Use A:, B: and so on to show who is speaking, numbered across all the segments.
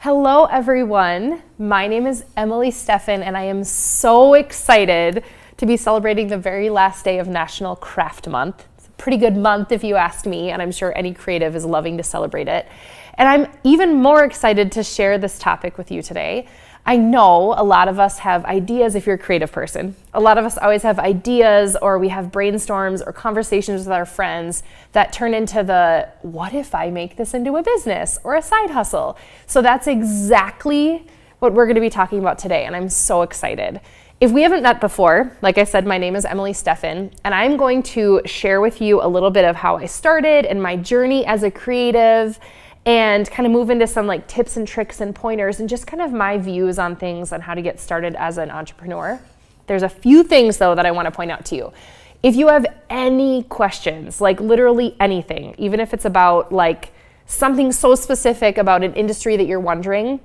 A: Hello everyone, my name is Emily Steffen and I am so excited to be celebrating the very last day of National Craft Month. It's a pretty good month if you ask me, and I'm sure any creative is loving to celebrate it. And I'm even more excited to share this topic with you today. I know a lot of us have ideas if you're a creative person. A lot of us always have ideas, or we have brainstorms or conversations with our friends that turn into the, what if I make this into a business or a side hustle? So that's exactly what we're going to be talking about today, and I'm so excited. If we haven't met before, like I said, my name is Emily Steffen, and I'm going to share with you a little bit of how I started and my journey as a creative, and kind of move into some like tips and tricks and pointers and just kind of my views on things on how to get started as an entrepreneur. There's a few things though that I want to point out to you. If you have any questions, like literally anything, even if it's about like something so specific about an industry that you're wondering,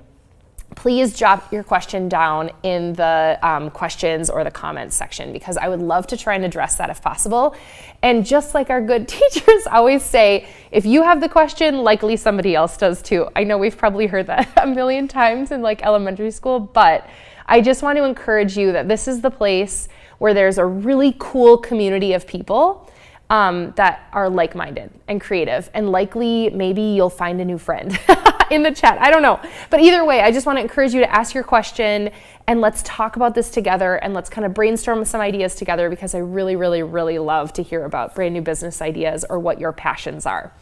A: please jot your question down in the questions or the comments section, because I would love to try and address that if possible. And just like our good teachers always say, if you have the question, likely somebody else does too. I know we've probably heard that a million times in like elementary school, but I just want to encourage you that this is the place where there's a really cool community of people that are like-minded and creative, and likely maybe you'll find a new friend in the chat. I don't know. But either way, I just want to encourage you to ask your question and let's talk about this together and let's kind of brainstorm some ideas together, because I really, really, really love to hear about brand new business ideas or what your passions are.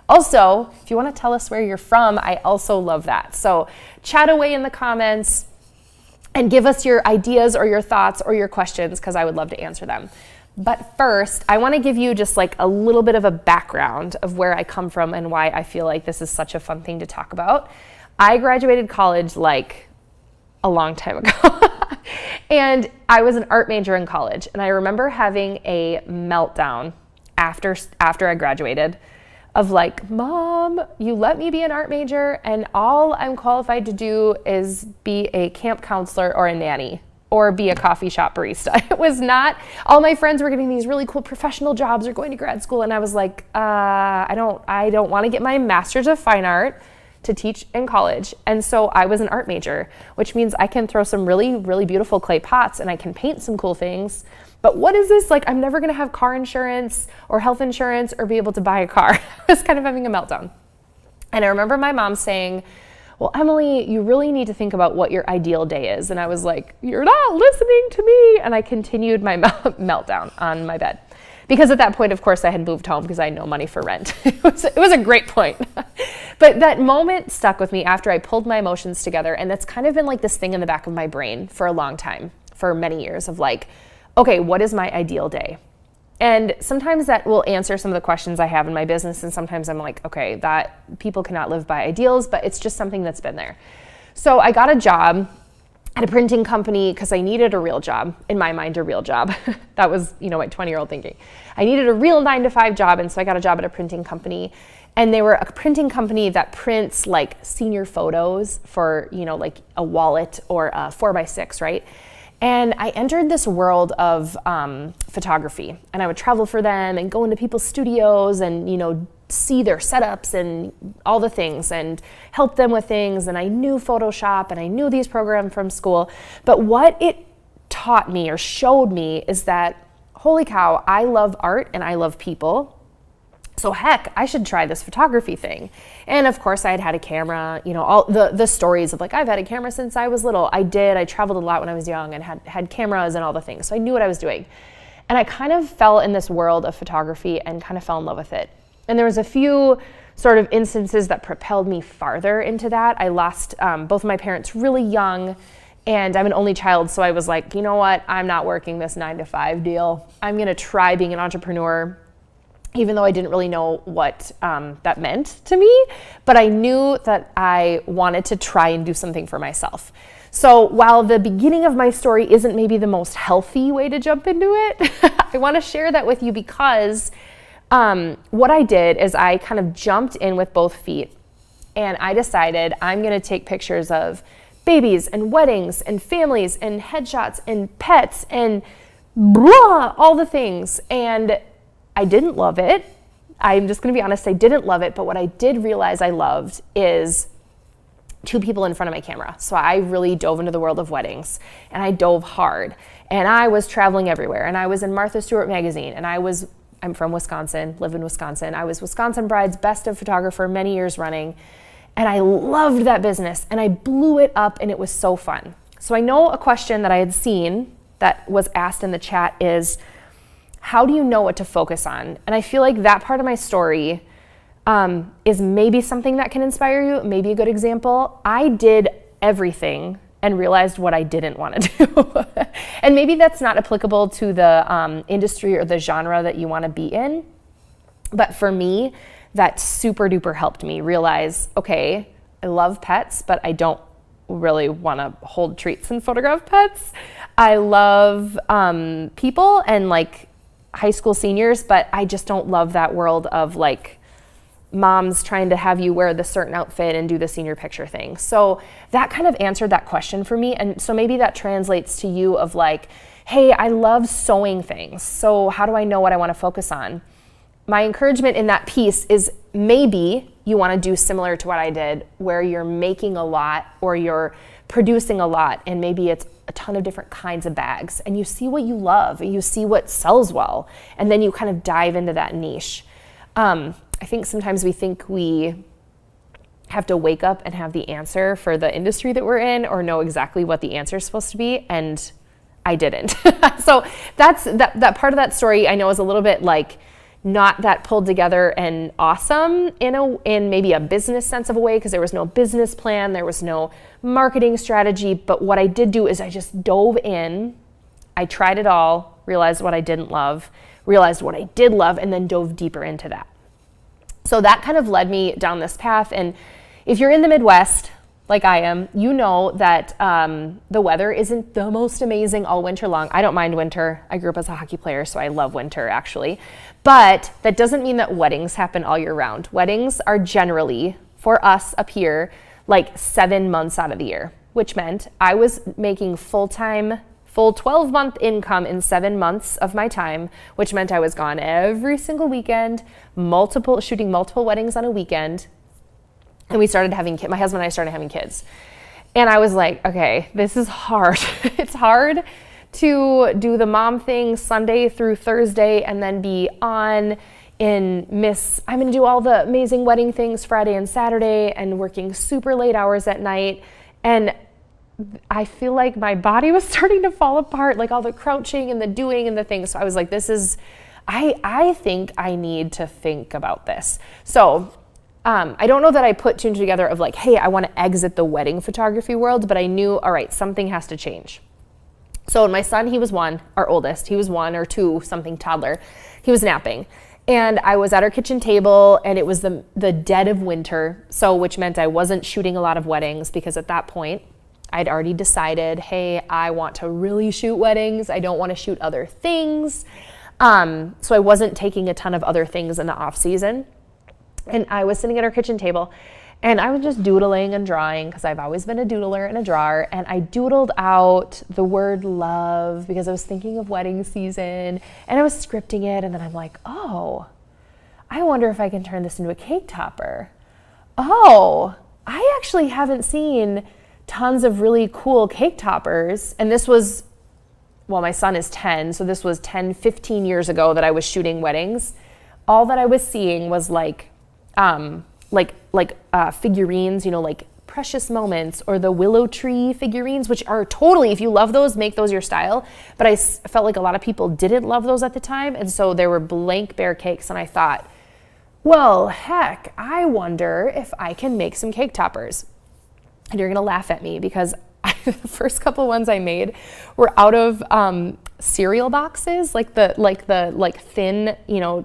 A: Also, if you want to tell us where you're from, I also love that. So chat away in the comments and give us your ideas or your thoughts or your questions, because I would love to answer them. But first, I want to give you just like a little bit of a background of where I come from and why I feel like this is such a fun thing to talk about. I graduated college like a long time ago. And I was an art major in college. And I remember having a meltdown after I graduated of like, Mom, you let me be an art major and all I'm qualified to do is be a camp counselor or a nanny, or be a coffee shop barista. It was not, all my friends were getting these really cool professional jobs or going to grad school, and I was like, I don't want to get my master's of fine art to teach in college. And so I was an art major, which means I can throw some really, really beautiful clay pots and I can paint some cool things. But what is this? Like, I'm never gonna have car insurance or health insurance or be able to buy a car. I was kind of having a meltdown. And I remember my mom saying, well, Emily, you really need to think about what your ideal day is. And I was like, you're not listening to me. And I continued my meltdown on my bed. Because at that point, of course, I had moved home because I had no money for rent. It was a great point. But that moment stuck with me after I pulled my emotions together. And that's kind of been like this thing in the back of my brain for a long time, for many years, of like, okay, what is my ideal day? And sometimes that will answer some of the questions I have in my business. And sometimes I'm like, okay, that people cannot live by ideals, but it's just something that's been there. So I got a job at a printing company because I needed a real job. In my mind, a real job. That was, my 20-year-old thinking. I needed a real 9-to-5 job. And so I got a job at a printing company. And they were a printing company that prints like senior photos for, like a wallet or a 4x6, right? And I entered this world of photography, and I would travel for them and go into people's studios and, see their setups and all the things and help them with things. And I knew Photoshop and I knew these programs from school. But what it taught me or showed me is that, holy cow, I love art and I love people. So heck, I should try this photography thing. And of course I had a camera, all the stories of like, I've had a camera since I was little. I traveled a lot when I was young and had cameras and all the things. So I knew what I was doing. And I kind of fell in this world of photography and kind of fell in love with it. And there was a few sort of instances that propelled me farther into that. I lost both of my parents really young, and I'm an only child. So I was like, you know what? I'm not working this 9-to-5 deal. I'm going to try being an entrepreneur, even though I didn't really know what that meant to me, but I knew that I wanted to try and do something for myself. So while the beginning of my story isn't maybe the most healthy way to jump into it, I want to share that with you because what I did is I kind of jumped in with both feet, and I decided I'm going to take pictures of babies and weddings and families and headshots and pets and blah, all the things. And I didn't love it. I'm just going to be honest, I didn't love it. But what I did realize I loved is two people in front of my camera. So I really dove into the world of weddings, and I dove hard, and I was traveling everywhere, and I was in Martha Stewart magazine, and I'm from Wisconsin, live in Wisconsin. I was Wisconsin Bride's Best of Photographer many years running, and I loved that business, and I blew it up, and it was so fun. So I know a question that I had seen that was asked in the chat is, how do you know what to focus on? And I feel like that part of my story is maybe something that can inspire you, maybe a good example. I did everything and realized what I didn't want to do. And maybe that's not applicable to the industry or the genre that you want to be in. But for me, that super duper helped me realize, okay, I love pets, but I don't really want to hold treats and photograph pets. I love people and like high school seniors, but I just don't love that world of like moms trying to have you wear the certain outfit and do the senior picture thing. So that kind of answered that question for me. And so maybe that translates to you of like, hey, I love sewing things. So how do I know what I want to focus on? My encouragement in that piece is maybe you want to do similar to what I did, where you're making a lot or you're producing a lot, and maybe it's a ton of different kinds of bags, and you see what you love, and you see what sells well, and then you kind of dive into that niche. I think sometimes we think we have to wake up and have the answer for the industry that we're in or know exactly what the answer is supposed to be, and I didn't. So that's that part of that story I know is a little bit like not that pulled together and awesome in maybe a business sense of a way, because there was no business plan, there was no marketing strategy. But what I did do is I just dove in, I tried it all, realized what I didn't love, realized what I did love, and then dove deeper into that. So that kind of led me down this path. And if you're in the Midwest, like I am, you know that the weather isn't the most amazing all winter long. I don't mind winter. I grew up as a hockey player, so I love winter actually. But that doesn't mean that weddings happen all year round. Weddings are generally, for us up here, like 7 months out of the year, which meant I was making full 12-month income in 7 months of my time, which meant I was gone every single weekend, shooting multiple weddings on a weekend. And we started having my husband and I started having kids. And I was like, okay, this is hard. It's hard to do the mom thing Sunday through Thursday and then be on I'm going to do all the amazing wedding things Friday and Saturday and working super late hours at night. And I feel like my body was starting to fall apart, like all the crouching and the doing and the things. So I was like, I think I need to think about this. So I don't know that I put two and two together of like, hey, I want to exit the wedding photography world, but I knew, all right, something has to change. So my son, he was one, our oldest, he was 1 or 2, something toddler. He was napping. And I was at our kitchen table, and it was the dead of winter, so which meant I wasn't shooting a lot of weddings, because at that point, I'd already decided, hey, I want to really shoot weddings. I don't want to shoot other things. So I wasn't taking a ton of other things in the off season. And I was sitting at our kitchen table, and I was just doodling and drawing, because I've always been a doodler and a drawer. And I doodled out the word love because I was thinking of wedding season, and I was scripting it. And then I'm like, oh, I wonder if I can turn this into a cake topper. Oh, I actually haven't seen tons of really cool cake toppers. And this was, well, my son is 10, so this was 10, 15 years ago that I was shooting weddings. All that I was seeing was like figurines, like Precious Moments or the willow tree figurines, which are totally, if you love those, make those your style. But I felt like a lot of people didn't love those at the time. And so there were blank bear cakes, and I thought, well, heck, I wonder if I can make some cake toppers. And you're gonna laugh at me, because the first couple ones I made were out of cereal boxes, like thin,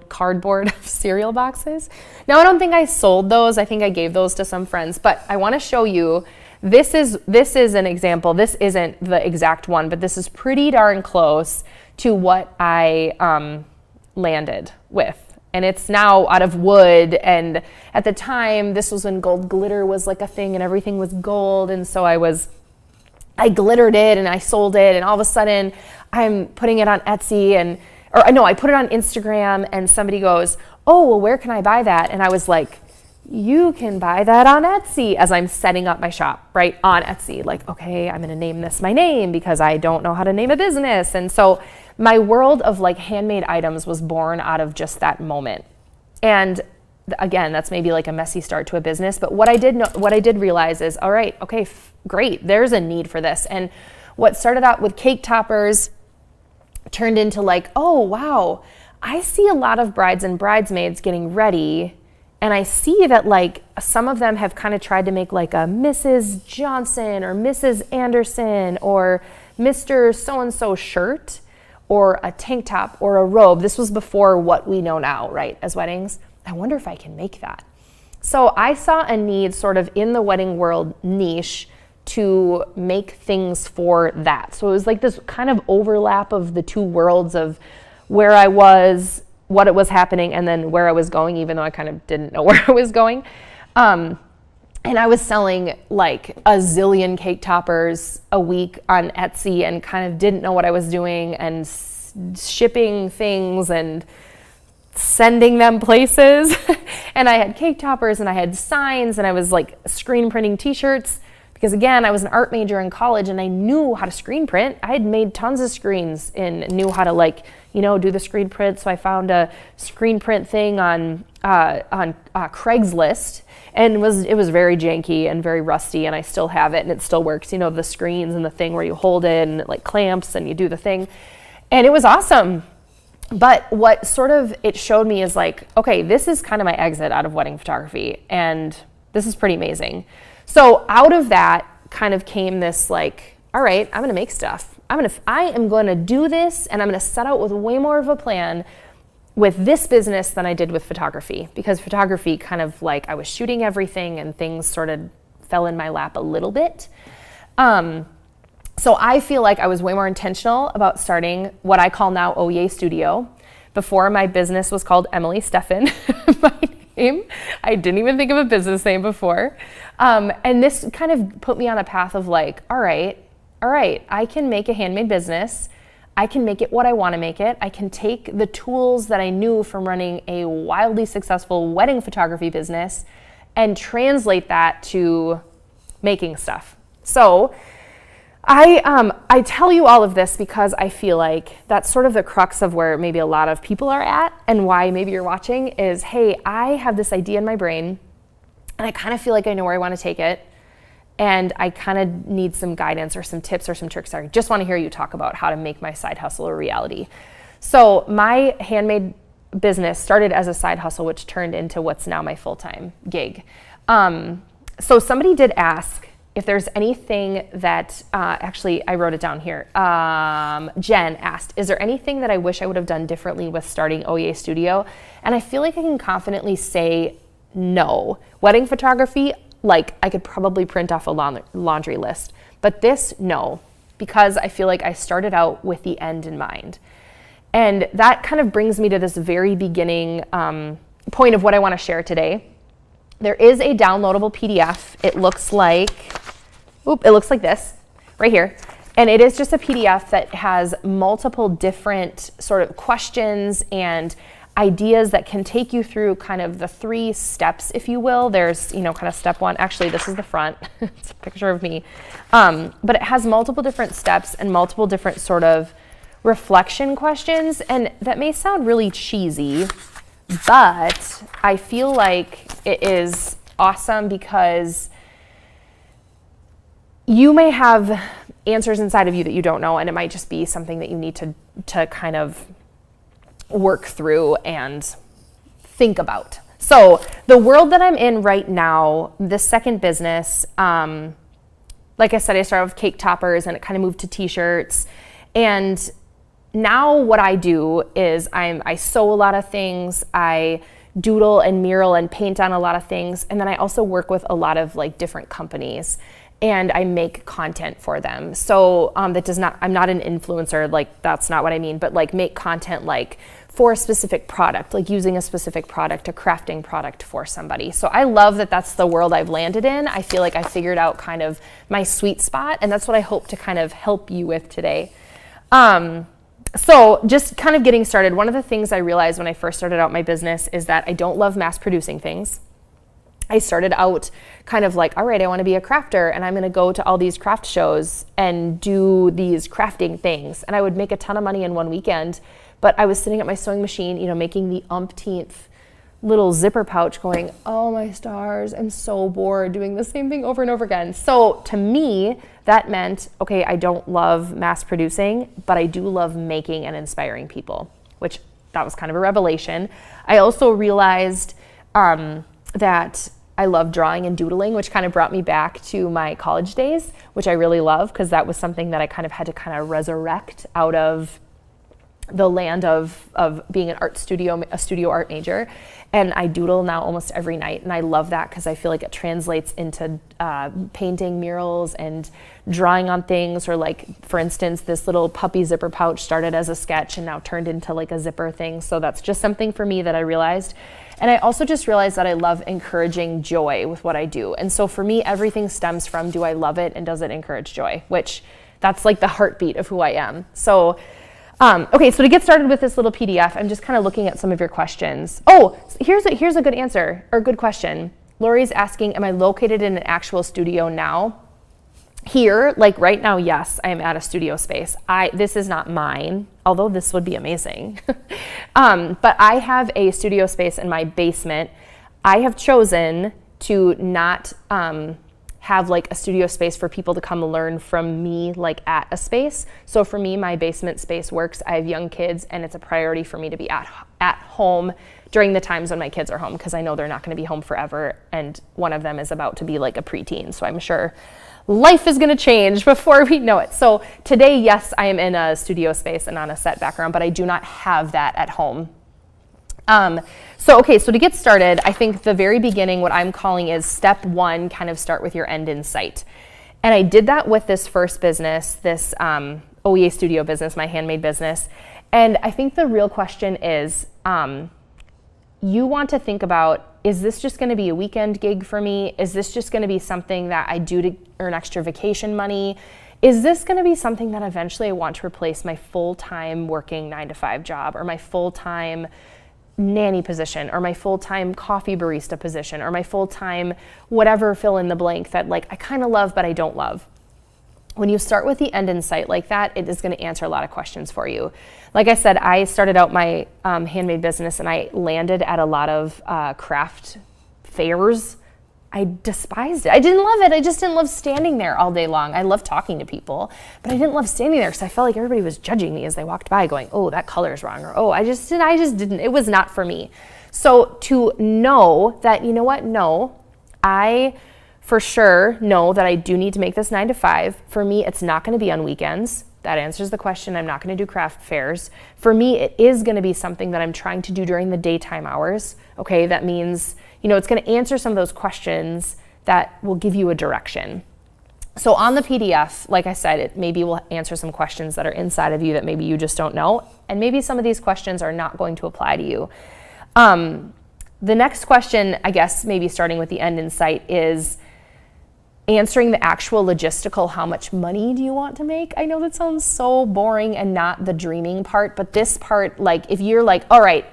A: cardboard cereal boxes. Now, I don't think I sold those. I think I gave those to some friends, but I want to show you, this is an example. This isn't the exact one, but this is pretty darn close to what I landed with. And it's now out of wood, and at the time, this was when gold glitter was like a thing and everything was gold, and so I glittered it and I sold it, and all of a sudden I'm putting it on Etsy I put it on Instagram, and somebody goes, oh, well, where can I buy that? And I was like, you can buy that on Etsy, as I'm setting up my shop, right, on Etsy. Like, okay, I'm going to name this my name because I don't know how to name a business. And so my world of like handmade items was born out of just that moment. And again, that's maybe like a messy start to a business. But what I did realize is, all right, okay, great, there's a need for this. And what started out with cake toppers turned into like, oh, wow, I see a lot of brides and bridesmaids getting ready. And I see that like some of them have kind of tried to make like a Mrs. Johnson or Mrs. Anderson or Mr. So-and-so shirt or a tank top or a robe. This was before what we know now, right, as weddings. I wonder if I can make that. So I saw a need sort of in the wedding world niche to make things for that. So it was like this kind of overlap of the two worlds of where I was, what it was happening, and then where I was going, even though I kind of didn't know where I was going. And I was selling like a zillion cake toppers a week on Etsy and kind of didn't know what I was doing and shipping things and sending them places. And I had cake toppers and I had signs and I was like screen printing t-shirts because again, I was an art major in college and I knew how to screen print. I had made tons of screens and knew how to like, do the screen print. So I found a screen print thing on Craigslist, and it was very janky and very rusty, and I still have it, and it still works. The screens and the thing where you hold it and it like clamps and you do the thing, and it was awesome. But what sort of it showed me is like, okay, this is kind of my exit out of wedding photography, and this is pretty amazing. So out of that kind of came this like, all right, I'm gonna make stuff. I am going to do this, and I'm going to set out with way more of a plan with this business than I did with photography, because photography kind of like I was shooting everything and things sort of fell in my lap a little bit. So I feel like I was way more intentional about starting what I call now Oh Yay Studio. Before, my business was called Emily Steffen, my name. I didn't even think of a business name before. And this kind of put me on a path of like, all right, I can make a handmade business. I can make it what I want to make it. I can take the tools that I knew from running a wildly successful wedding photography business and translate that to making stuff. So I tell you all of this because I feel like that's sort of the crux of where maybe a lot of people are at, and why maybe you're watching is, hey, I have this idea in my brain and I kind of feel like I know where I want to take it. And I kind of need some guidance or some tips or some tricks. I just want to hear you talk about how to make my side hustle a reality. So my handmade business started as a side hustle, which turned into what's now my full-time gig. So somebody did ask if there's anything that, actually I wrote it down here. Jen asked, is there anything that I wish I would have done differently with starting Oh Yay Studio? And I feel like I can confidently say no. Wedding photography, like I could probably print off a laundry list, but this, no, because I feel like I started out with the end in mind. And that kind of brings me to this very beginning point of what I want to share today. There is a downloadable PDF. It looks like this right here. And it is just a PDF that has multiple different sort of questions and ideas that can take you through kind of the 3 steps, if you will. There's, kind of step 1. Actually, this is the front. It's a picture of me. But it has multiple different steps and multiple different sort of reflection questions. And that may sound really cheesy, but I feel like it is awesome because you may have answers inside of you that you don't know, and it might just be something that you need to kind of work through and think about. So the world that I'm in right now, this second business, like I said, I started with cake toppers and it kind of moved to t-shirts. And now what I do is I sew a lot of things, I doodle and mural and paint on a lot of things, and then I also work with a lot of like different companies and I make content for them. So I'm not an influencer, like that's not what I mean, but like make content like for a specific product, like using a specific product, a crafting product for somebody. So I love that that's the world I've landed in. I feel like I figured out kind of my sweet spot, and that's what I hope to kind of help you with today. So just kind of getting started, one of the things I realized when I first started out my business is that I don't love mass producing things. I started out kind of like, all right, I want to be a crafter and I'm going to go to all these craft shows and do these crafting things. And I would make a ton of money in one weekend, but I was sitting at my sewing machine, making the umpteenth little zipper pouch going, oh my stars, I'm so bored doing the same thing over and over again. So to me, that meant, okay, I don't love mass producing, but I do love making and inspiring people, which that was kind of a revelation. I also realized that I love drawing and doodling, which kind of brought me back to my college days, which I really love because that was something that I kind of had to kind of resurrect out of the land of being a studio art major. And I doodle now almost every night. And I love that because I feel like it translates into painting murals and drawing on things. Or like, for instance, this little puppy zipper pouch started as a sketch and now turned into like a zipper thing. So that's just something for me that I realized. And I also just realized that I love encouraging joy with what I do. And so for me, everything stems from, do I love it and does it encourage joy? Which that's like the heartbeat of who I am. So okay, so to get started with this little PDF, I'm just kind of looking at some of your questions. Oh, here's a good answer, or a good question. Lori's asking, am I located in an actual studio now? Here, like right now, yes, I am at a studio space. This is not mine, although this would be amazing. But I have a studio space in my basement. I have chosen to not have like a studio space for people to come learn from me like at a space. So for me, my basement space works. I have young kids and it's a priority for me to be at home during the times when my kids are home because I know they're not going to be home forever, and one of them is about to be like a preteen. So I'm sure life is going to change before we know it. So today, yes, I am in a studio space and on a set background, but I do not have that at home. So to get started, I think the very beginning, what I'm calling is step one, kind of start with your end in sight. And I did that with this first business, this OEA studio business, my handmade business. And I think the real question is, you want to think about, is this just going to be a weekend gig for me? Is this just going to be something that I do to earn extra vacation money? Is this going to be something that eventually I want to replace my full-time working 9-to-5 job, or my full-time nanny position, or my full-time coffee barista position, or my full-time whatever, fill in the blank that like I kind of love but I don't love? When you start with the end in sight like that, it is going to answer a lot of questions for you. Like I said, I started out my handmade business and I landed at a lot of craft fairs. I despised it. I didn't love it. I just didn't love standing there all day long. I love talking to people, but I didn't love standing there because I felt like everybody was judging me as they walked by going, oh, that color is wrong, or oh, I just didn't, it was not for me. So to know that, you know what, no, I for sure know that I do need to make this 9-to-5. For me, it's not going to be on weekends. That answers the question. I'm not going to do craft fairs. For me, it is going to be something that I'm trying to do during the daytime hours. Okay, that means, it's going to answer some of those questions that will give you a direction. So on the PDF, like I said, it maybe will answer some questions that are inside of you that maybe you just don't know. And maybe some of these questions are not going to apply to you. The next question, I guess, maybe starting with the end in sight, is answering the actual logistical, how much money do you want to make? I know that sounds so boring and not the dreaming part, but this part, like if you're like, all right,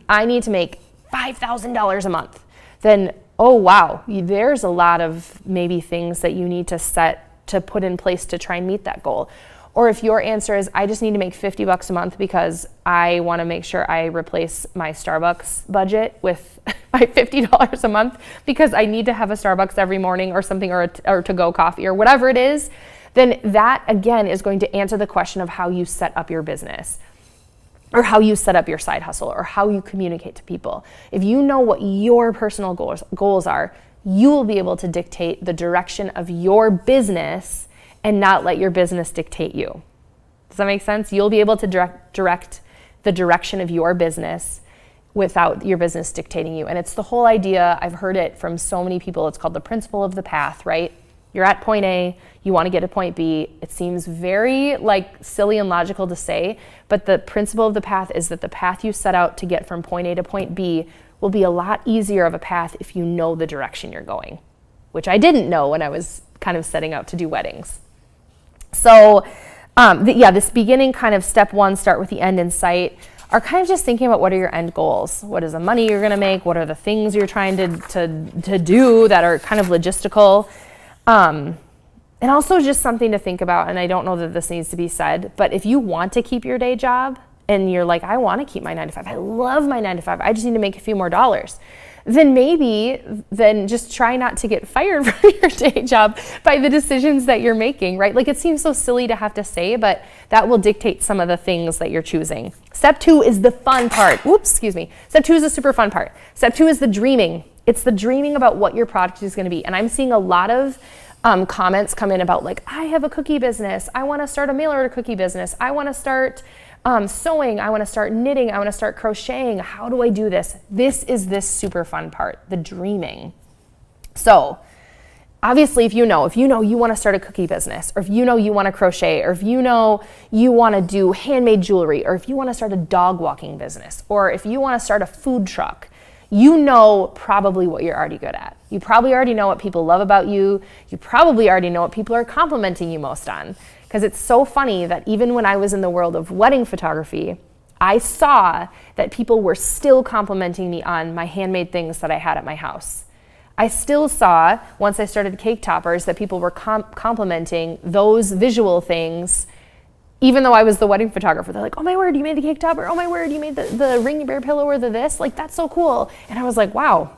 A: I need to make $5,000 a month, then, oh wow, there's a lot of maybe things that you need to put in place to try and meet that goal. Or if your answer is, I just need to make $50 a month because I want to make sure I replace my Starbucks budget with my $50 a month because I need to have a Starbucks every morning or something, or to-go coffee or whatever it is, then that again is going to answer the question of how you set up your business, or how you set up your side hustle, or how you communicate to people. If you know what your personal goals are, you will be able to dictate the direction of your business and not let your business dictate you. Does that make sense? You'll be able to direct the direction of your business without your business dictating you. And it's the whole idea, I've heard it from so many people, it's called the principle of the path, right? You're at point A, you want to get to point B. It seems very like silly and logical to say, but the principle of the path is that the path you set out to get from point A to point B will be a lot easier of a path if you know the direction you're going, which I didn't know when I was kind of setting out to do weddings. So this beginning kind of step one, start with the end in sight. are kind of just thinking about what are your end goals? What is the money you're gonna make? What are the things you're trying to do that are kind of logistical? And also just something to think about, and I don't know that this needs to be said, but if you want to keep your day job and you're like, I want to keep my 9 to 5, I love my 9 to 5, I just need to make a few more dollars, then just try not to get fired from your day job by the decisions that you're making, right? Like, it seems so silly to have to say, but that will dictate some of the things that you're choosing. Step 2 is the fun part. Oops, excuse me. Step 2 is the super fun part. Step 2 is the dreaming. It's the dreaming about what your product is going to be. And I'm seeing a lot of comments come in about like, I have a cookie business. I want to start a mail order cookie business. I want to start sewing. I want to start knitting. I want to start crocheting. How do I do this? This is this super fun part, the dreaming. So obviously, if you know you want to start a cookie business, or if you know you want to crochet, or if you know you want to do handmade jewelry, or if you want to start a dog walking business, or if you want to start a food truck, you know probably what you're already good at. You probably already know what people love about you. You probably already know what people are complimenting you most on. Because it's so funny that even when I was in the world of wedding photography, I saw that people were still complimenting me on my handmade things that I had at my house. I still saw, once I started cake toppers, that people were complimenting those visual things, even though I was the wedding photographer. They're like, oh my word, you made the cake topper. Oh my word, you made the ring bear pillow or the this. Like, that's so cool. And I was like, wow.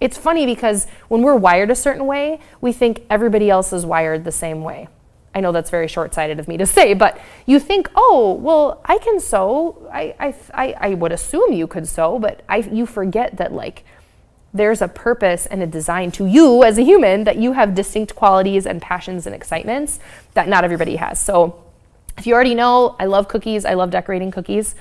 A: It's funny because when we're wired a certain way, we think everybody else is wired the same way. I know that's very short-sighted of me to say, but you think, oh, well, I can sew. I would assume you could sew, but you forget that, like, there's a purpose and a design to you as a human, that you have distinct qualities and passions and excitements that not everybody has. So if you already know, I love cookies. I love decorating cookies,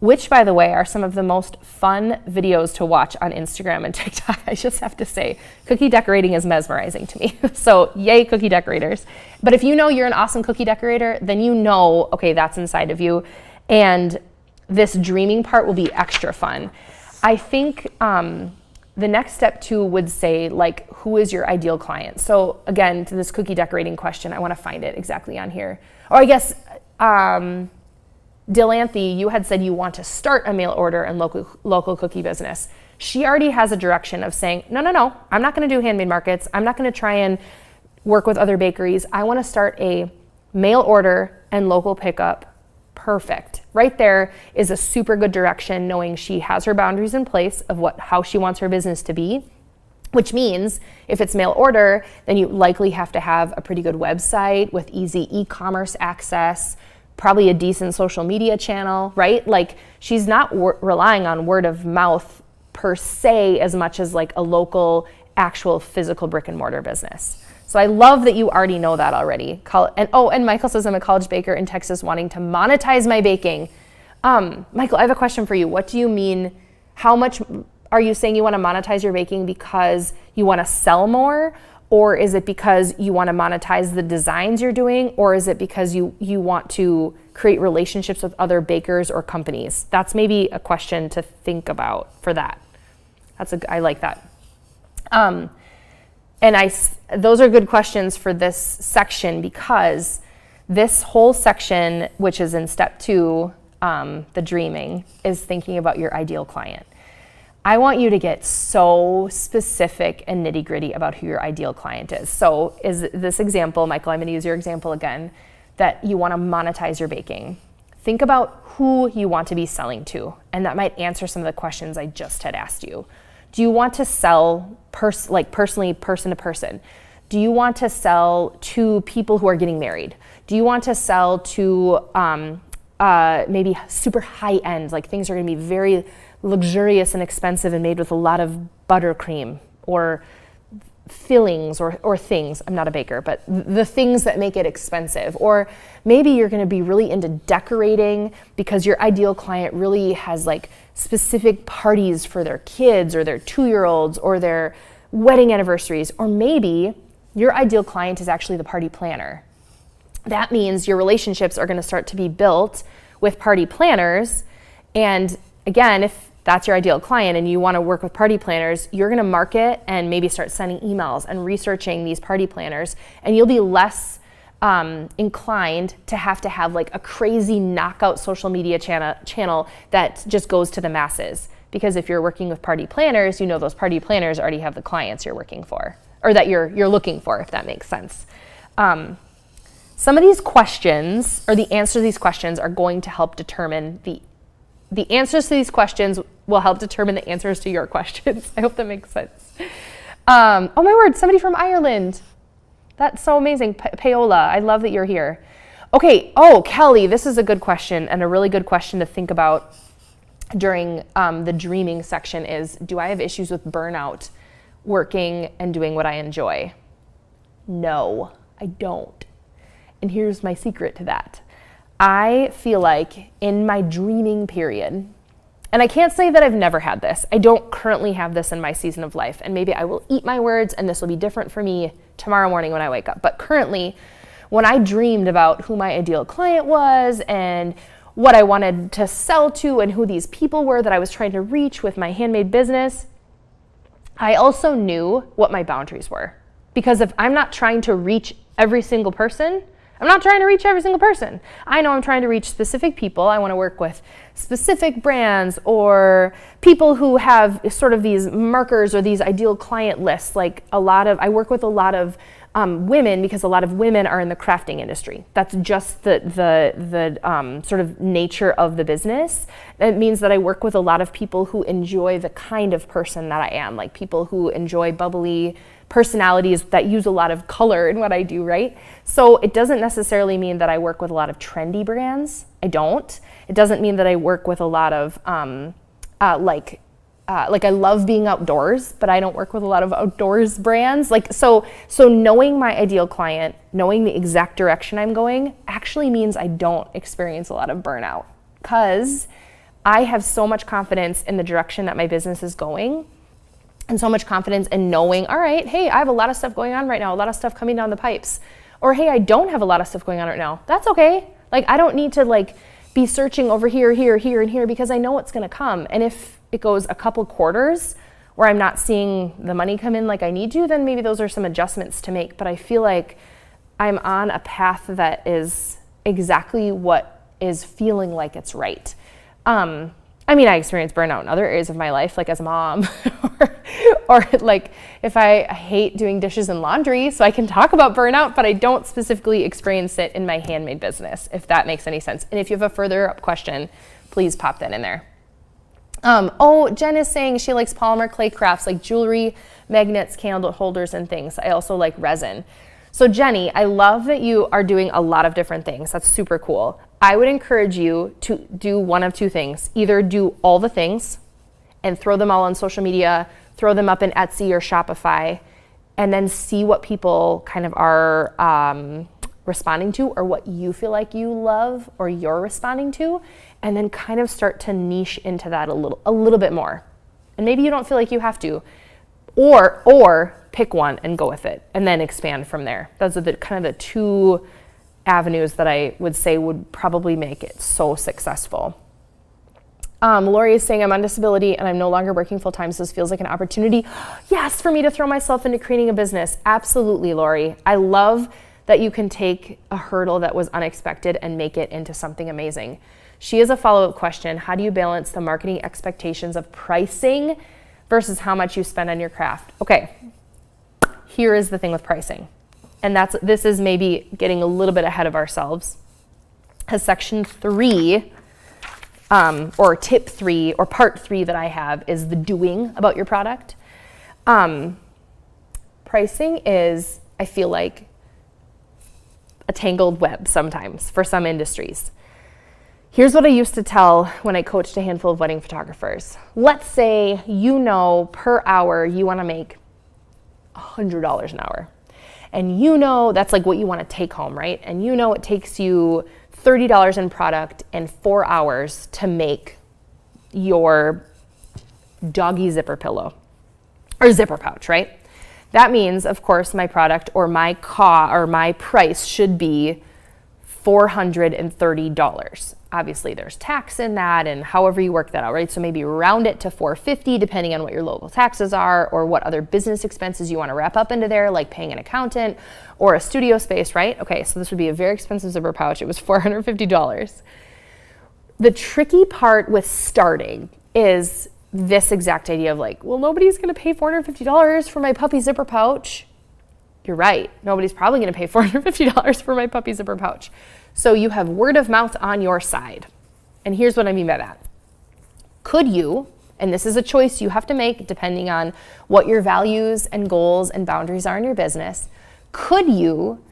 A: which, by the way, are some of the most fun videos to watch on Instagram and TikTok. I just have to say, cookie decorating is mesmerizing to me. So yay, cookie decorators. But if you know you're an awesome cookie decorator, then you know, okay, that's inside of you. And this dreaming part will be extra fun. I think the next step too would say, like, who is your ideal client? So again, to this cookie decorating question, I want to find it exactly on here. Or I guess, Dilanthe, you had said you want to start a mail order and local cookie business. She already has a direction of saying, no, I'm not going to do handmade markets. I'm not going to try and work with other bakeries. I want to start a mail order and local pickup. Perfect. Right there is a super good direction, knowing she has her boundaries in place of how she wants her business to be, which means if it's mail order, then you likely have to have a pretty good website with easy e-commerce access, probably a decent social media channel, right? Like, she's not relying on word of mouth per se as much as like a local, actual physical brick and mortar business. So I love that you already know that already. And Michael says, I'm a college baker in Texas wanting to monetize my baking. Michael, I have a question for you. What do you mean? How much are you saying you want to monetize your baking because you want to sell more? Or is it because you want to monetize the designs you're doing? Or is it because you want to create relationships with other bakers or companies? That's maybe a question to think about for that. I like that. Those are good questions for this section, because this whole section, which is in step 2, the dreaming, is thinking about your ideal client. I want you to get so specific and nitty gritty about who your ideal client is. So is this example, Michael, I'm going to use your example again, that you want to monetize your baking. Think about who you want to be selling to, and that might answer some of the questions I just had asked you. Do you want to sell personally, person to person? Do you want to sell to people who are getting married? Do you want to sell to maybe super high end, like things are going to be very luxurious and expensive and made with a lot of buttercream or fillings or things. I'm not a baker, but the things that make it expensive. Or maybe you're going to be really into decorating because your ideal client really has like specific parties for their kids or their 2-year-olds or their wedding anniversaries. Or maybe your ideal client is actually the party planner. That means your relationships are going to start to be built with party planners. And again, if that's your ideal client and you want to work with party planners, you're going to market and maybe start sending emails and researching these party planners, and you'll be less inclined to have like a crazy knockout social media channel that just goes to the masses. Because if you're working with party planners, you know those party planners already have the clients you're working for, or that you're looking for, if that makes sense. Some of these questions, or the answers to these questions, are going to help determine the answers to these questions will help determine the answers to your questions. I hope that makes sense. Oh my word, somebody from Ireland. That's so amazing. Paola, I love that you're here. Okay, Kelly, this is a good question, and a really good question to think about during the dreaming section is, do I have issues with burnout working and doing what I enjoy? No, I don't. And here's my secret to that. I feel like in my dreaming period, and I can't say that I've never had this. I don't currently have this in my season of life, and maybe I will eat my words and this will be different for me tomorrow morning when I wake up. But currently, when I dreamed about who my ideal client was and what I wanted to sell to and who these people were that I was trying to reach with my handmade business, I also knew what my boundaries were. Because if I'm not trying to reach every single person, I'm not trying to reach every single person. I know I'm trying to reach specific people. I want to work with specific brands or people who have sort of these markers or these ideal client lists. Like I work with a lot of women because a lot of women are in the crafting industry. That's just the sort of nature of the business. It means that I work with a lot of people who enjoy the kind of person that I am, like people who enjoy bubbly personalities that use a lot of color in what I do, right? So it doesn't necessarily mean that I work with a lot of trendy brands. I don't. It doesn't mean that I work with a lot of like I love being outdoors, but I don't work with a lot of outdoors brands. So knowing my ideal client, knowing the exact direction I'm going, actually means I don't experience a lot of burnout, because I have so much confidence in the direction that my business is going, and so much confidence in knowing, all right, hey, I have a lot of stuff going on right now, a lot of stuff coming down the pipes. Or hey, I don't have a lot of stuff going on right now. That's okay. Like, I don't need to be searching over here, here, here, and here, because I know what's gonna come. And if it goes a couple quarters where I'm not seeing the money come in like I need to, then maybe those are some adjustments to make. But I feel like I'm on a path that is exactly what is feeling like it's right. I experience burnout in other areas of my life, like as a mom, or like if I hate doing dishes and laundry, so I can talk about burnout, but I don't specifically experience it in my handmade business, if that makes any sense. And if you have a further up question, please pop that in there. Jen is saying she likes polymer clay crafts like jewelry, magnets, candle holders, and things. I also like resin. So Jenny, I love that you are doing a lot of different things. That's super cool. I would encourage you to do one of two things. Either do all the things and throw them all on social media, throw them up in Etsy or Shopify, and then see what people kind of are responding to, or what you feel like you love or you're responding to, and then kind of start to niche into that a little bit more. And maybe you don't feel like you have to, or pick one and go with it and then expand from there. Those are the kind of the two avenues that I would say would probably make it so successful. Lori is saying, I'm on disability and I'm no longer working full time, so this feels like an opportunity, yes, for me to throw myself into creating a business. Absolutely, Lori. I love that you can take a hurdle that was unexpected and make it into something amazing. She has a follow-up question. How do you balance the marketing expectations of pricing versus how much you spend on your craft? Okay, here is the thing with pricing. And this is maybe getting a little bit ahead of ourselves. As section 3, or tip 3, or part 3 that I have is the doing about your product. Pricing is, I feel like, a tangled web sometimes for some industries. Here's what I used to tell when I coached a handful of wedding photographers. Let's say per hour you want to make $100 an hour. And that's like what you want to take home, right? And it takes you $30 in product and 4 hours to make your doggy zipper pillow or zipper pouch, right? That means, of course, my product or my price should be $430. Obviously there's tax in that and however you work that out, right? So maybe round it to $450 depending on what your local taxes are or what other business expenses you want to wrap up into there, like paying an accountant or a studio space, right? Okay, so this would be a very expensive zipper pouch. It was $450. The tricky part with starting is this exact idea of like, well, nobody's going to pay $450 for my puppy zipper pouch. You're right. Nobody's probably going to pay $450 for my puppy zipper pouch. So you have word of mouth on your side. And here's what I mean by that. Could you, and this is a choice you have to make depending on what your values and goals and boundaries are in your business, could you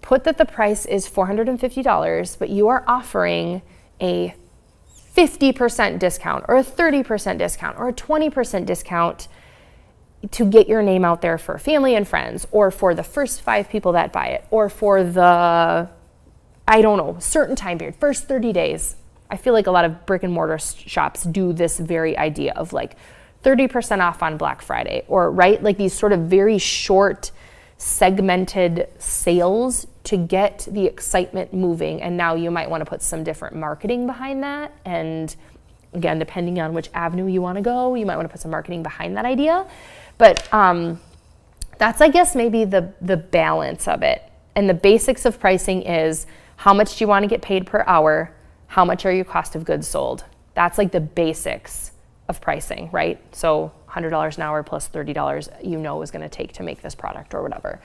A: put that the price is $450, but you are offering a 50% discount or a 30% discount or a 20% discount to get your name out there for family and friends or for the first 5 people that buy it or for the, I don't know, certain time period, first 30 days. I feel like a lot of brick and mortar shops do this very idea of like 30% off on Black Friday or right, like these sort of very short segmented sales to get the excitement moving. And now you might want to put some different marketing behind that. And again, depending on which avenue you want to go, you might want to put some marketing behind that idea. But that's, I guess, maybe the balance of it. And the basics of pricing is how much do you want to get paid per hour? How much are your cost of goods sold? That's like the basics of pricing, right? So $100 an hour plus $30 you know is going to take to make this product or whatever.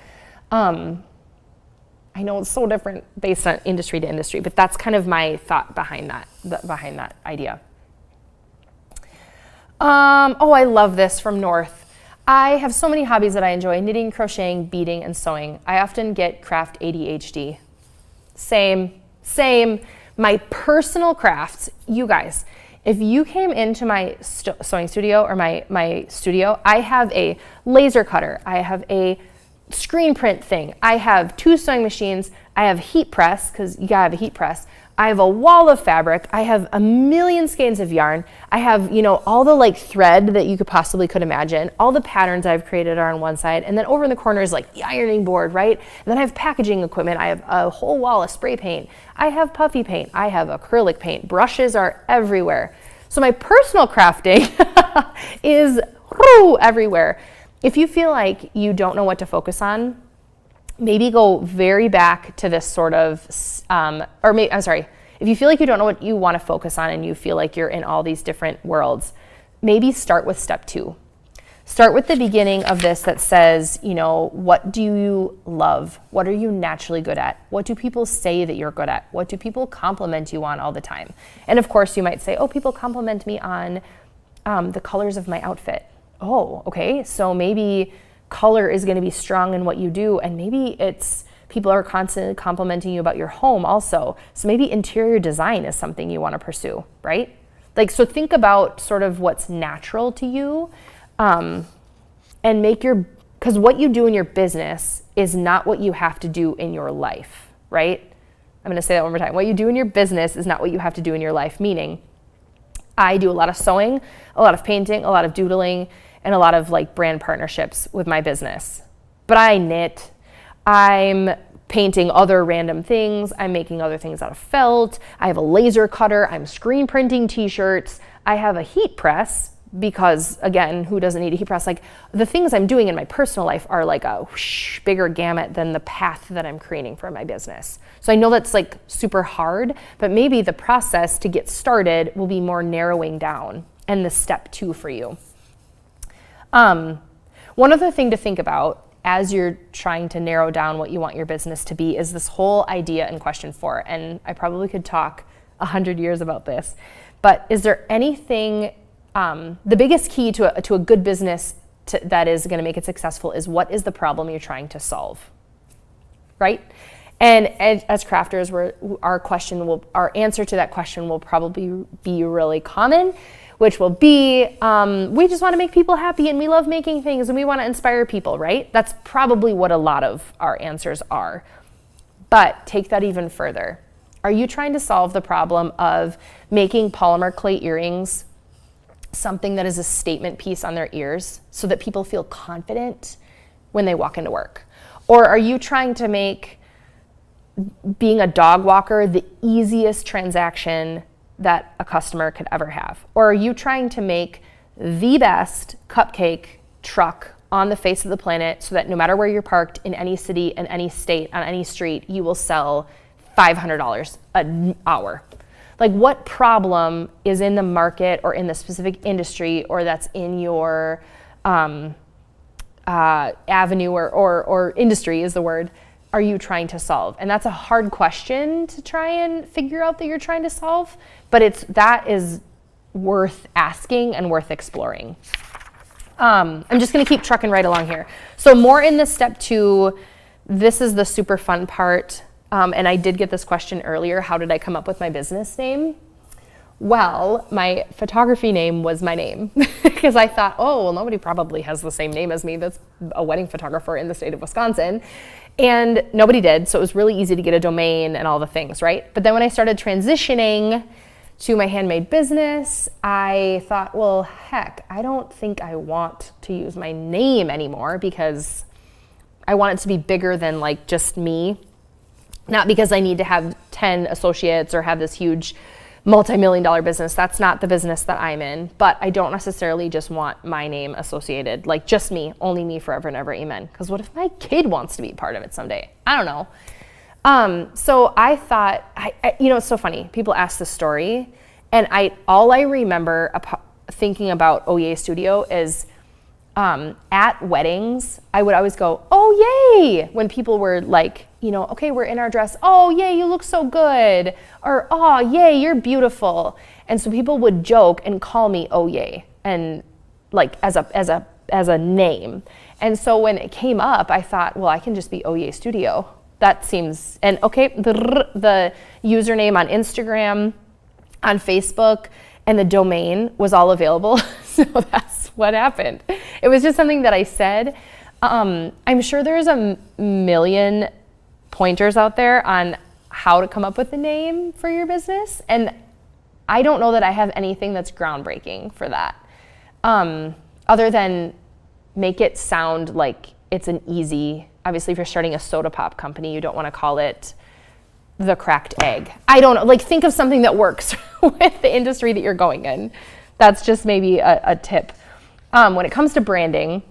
A: I know it's so different based on industry to industry, but that's kind of my thought behind that idea. Oh, I love this from North. I have so many hobbies that I enjoy: knitting, crocheting, beading, and sewing. I often get craft ADHD. Same. My personal crafts, you guys, if you came into my sewing studio or my studio, I have a laser cutter, I have a screen print thing, I have 2 sewing machines, I have heat press, because you gotta have a heat press, I have a wall of fabric, I have a million skeins of yarn, I have, all the like thread that you could imagine, all the patterns I've created are on one side, and then over in the corner is like the ironing board, right? And then I have packaging equipment, I have a whole wall of spray paint, I have puffy paint, I have acrylic paint, brushes are everywhere. So my personal crafting is everywhere. If you feel like you don't know what to focus on, maybe go very back to this sort of, if you feel like you don't know what you want to focus on and you feel like you're in all these different worlds, maybe start with step 2. Start with the beginning of this that says, what do you love? What are you naturally good at? What do people say that you're good at? What do people compliment you on all the time? And of course you might say, oh, people compliment me on the colors of my outfit. Oh, okay, so maybe color is going to be strong in what you do, and maybe it's people are constantly complimenting you about your home also. So maybe interior design is something you want to pursue, right? So think about sort of what's natural to you, and because what you do in your business is not what you have to do in your life, right? I'm going to say that one more time. What you do in your business is not what you have to do in your life, meaning I do a lot of sewing, a lot of painting, a lot of doodling, and a lot of like brand partnerships with my business. But I knit, I'm painting other random things, I'm making other things out of felt, I have a laser cutter, I'm screen printing t-shirts, I have a heat press because, again, who doesn't need a heat press? Like the things I'm doing in my personal life are like a bigger gamut than the path that I'm creating for my business. So I know that's like super hard, but maybe the process to get started will be more narrowing down and the step 2 for you. One other thing to think about as you're trying to narrow down what you want your business to be is this whole idea in question 4. And I probably could talk 100 years about this, but is there anything, the biggest key to a good business that is going to make it successful is what is the problem you're trying to solve, right? And as crafters, our answer to that question will probably be really common, which will be, we just want to make people happy and we love making things and we want to inspire people, right? That's probably what a lot of our answers are. But take that even further. Are you trying to solve the problem of making polymer clay earrings something that is a statement piece on their ears so that people feel confident when they walk into work? Or are you trying to make being a dog walker the easiest transaction that a customer could ever have? Or are you trying to make the best cupcake truck on the face of the planet so that no matter where you're parked in any city, in any state, on any street, you will sell $500 an hour? Like, what problem is in the market or in the specific industry or that's in your avenue or industry is the word, are you trying to solve? And that's a hard question to try and figure out that you're trying to solve, but that is worth asking and worth exploring. I'm just gonna keep trucking right along here. So more in this step 2, this is the super fun part. And I did get this question earlier, how did I come up with my business name? Well, my photography name was my name because I thought, oh, well, nobody probably has the same name as me that's a wedding photographer in the state of Wisconsin. And nobody did, so it was really easy to get a domain and all the things, right? But then when I started transitioning to my handmade business, I thought, well, heck, I don't think I want to use my name anymore because I want it to be bigger than like just me. Not because I need to have 10 associates or have this huge multi-million-dollar business. That's not the business that I'm in, but I don't necessarily just want my name associated, like just me, only me forever and ever, amen. Because what if my kid wants to be part of it someday? I don't know. So I thought, it's so funny. People ask this story, and all I remember thinking about Oh Yay Studio is at weddings, I would always go, oh yay, when people were like, okay, we're in our dress. Oh, yay, you look so good. Or, oh, yay, you're beautiful. And so people would joke and call me Oh Yay, and like as a name. And so when it came up, I thought, well, I can just be Oh Yay Studio. That seems, and okay, the username on Instagram, on Facebook, and the domain was all available. So that's what happened. It was just something that I said. I'm sure there's a million pointers out there on how to come up with a name for your business. And I don't know that I have anything that's groundbreaking for that. Other than make it sound like it's an easy, obviously if you're starting a soda pop company, you don't want to call it the cracked egg. I don't know, like think of something that works with the industry that you're going in. That's just maybe a tip. When it comes to branding,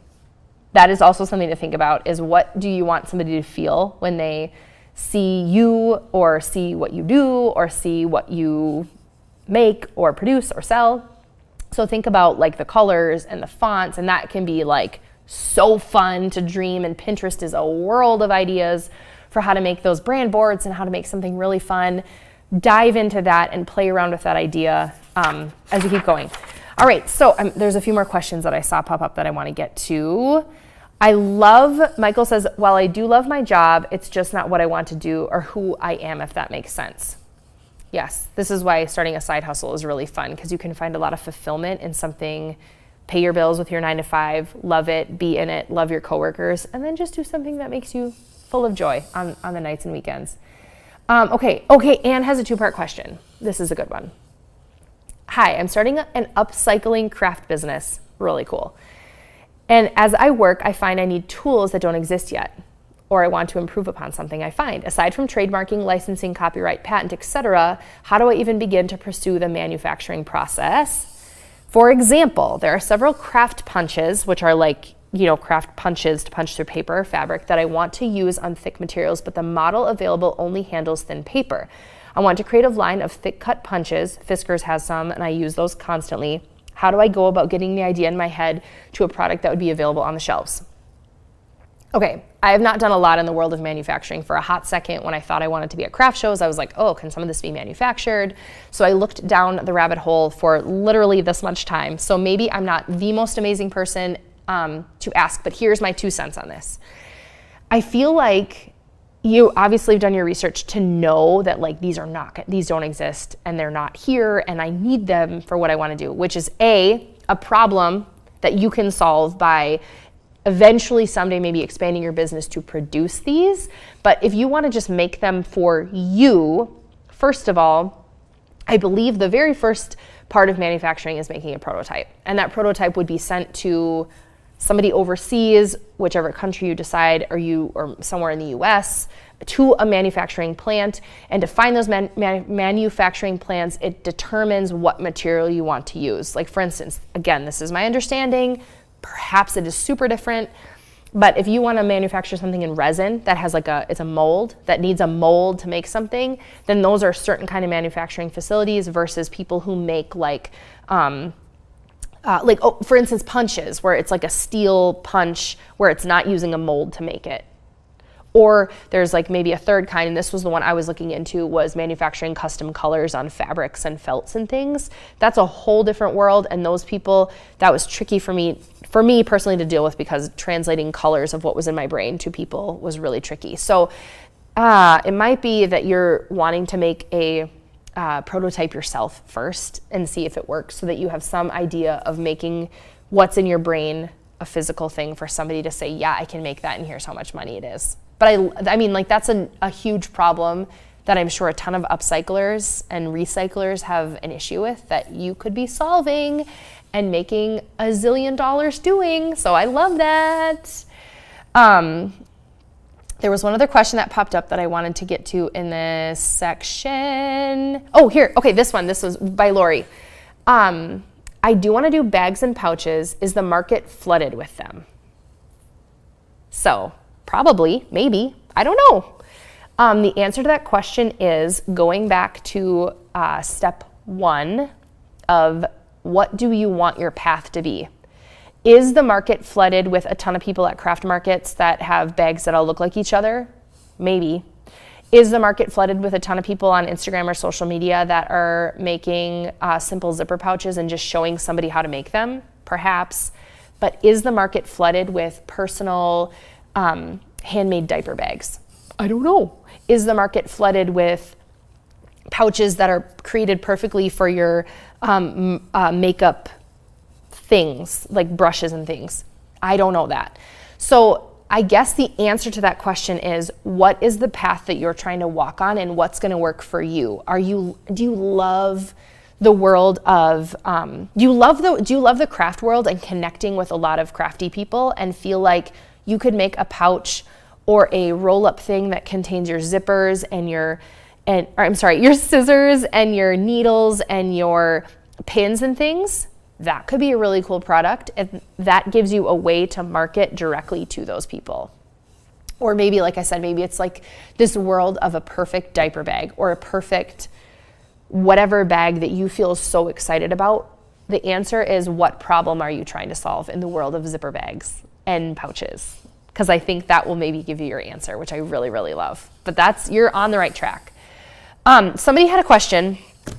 A: that is also something to think about, is what do you want somebody to feel when they see you or see what you do or see what you make or produce or sell. So think about like the colors and the fonts, and that can be like so fun to dream, and Pinterest is a world of ideas for how to make those brand boards and how to make something really fun. Dive into that and play around with that idea as we keep going. All right, so there's a few more questions that I saw pop up that I want to get to. Michael says, while I do love my job, it's just not what I want to do or who I am, if that makes sense. Yes, this is why starting a side hustle is really fun, because you can find a lot of fulfillment in something, pay your bills with your 9 to 5, love it, be in it, love your coworkers, and then just do something that makes you full of joy on the nights and weekends. Okay, Anne has a 2-part question. This is a good one. Hi, I'm starting an upcycling craft business. Really cool. And as I work, I find I need tools that don't exist yet, or I want to improve upon something I find. Aside from trademarking, licensing, copyright, patent, etc., how do I even begin to pursue the manufacturing process? For example, there are several craft punches, which are like, craft punches to punch through paper or fabric, that I want to use on thick materials, but the model available only handles thin paper. I want to create a line of thick cut punches. Fiskars has some, and I use those constantly. How do I go about getting the idea in my head to a product that would be available on the shelves? Okay, I have not done a lot in the world of manufacturing. For a hot second, when I thought I wanted to be at craft shows, I was like, oh, can some of this be manufactured? So I looked down the rabbit hole for literally this much time. So maybe I'm not the most amazing person to ask, but here's my 2 cents on this. I feel like you obviously have done your research to know that like these don't exist and they're not here, and I need them for what I want to do, which is a problem that you can solve by eventually someday maybe expanding your business to produce these. But if you want to just make them for you, first of all, I believe the very first part of manufacturing is making a prototype, and that prototype would be sent to somebody overseas, whichever country you decide, or somewhere in the US, to a manufacturing plant, and to find those manufacturing plants, it determines what material you want to use. Like for instance, again, this is my understanding, perhaps it is super different, but if you want to manufacture something in resin that has it's a mold, that needs a mold to make something, then those are certain kind of manufacturing facilities versus people who make for instance, punches, where it's like a steel punch where it's not using a mold to make it. Or there's like maybe a third kind, and this was the one I was looking into, was manufacturing custom colors on fabrics and felts and things. That's a whole different world, and those people, that was tricky for me personally to deal with, because translating colors of what was in my brain to people was really tricky. So it might be that you're wanting to make a prototype yourself first and see if it works, so that you have some idea of making what's in your brain a physical thing for somebody to say, yeah, I can make that, and here's how much money it is. But I mean, like, that's a huge problem that I'm sure a ton of upcyclers and recyclers have an issue with, that you could be solving and making $1 zillion doing. So I love that. There was one other question that popped up that I wanted to get to in this section. Oh, here. Okay, this was by Lori. I do want to do bags and pouches. Is the market flooded with them? So probably, maybe, I don't know. The answer to that question is going back to step 1 of what do you want your path to be? Is the market flooded with a ton of people at craft markets that have bags that all look like each other? Maybe. Is the market flooded with a ton of people on Instagram or social media that are making simple zipper pouches and just showing somebody how to make them? Perhaps. But is the market flooded with personal handmade diaper bags? I don't know. Is the market flooded with pouches that are created perfectly for your makeup things, like brushes and things? I don't know that. So I guess the answer to that question is, what is the path that you're trying to walk on, and what's going to work for you? Do you love the world of do you love the craft world and connecting with a lot of crafty people, and feel like you could make a pouch or a roll-up thing that contains your zippers and your scissors and your needles and your pins and things? That could be a really cool product, and that gives you a way to market directly to those people. Or maybe, like I said, maybe it's like this world of a perfect diaper bag, or a perfect whatever bag that you feel so excited about. The answer is, what problem are you trying to solve in the world of zipper bags and pouches? Because I think that will maybe give you your answer, which I really, really love. But you're on the right track. Somebody had a question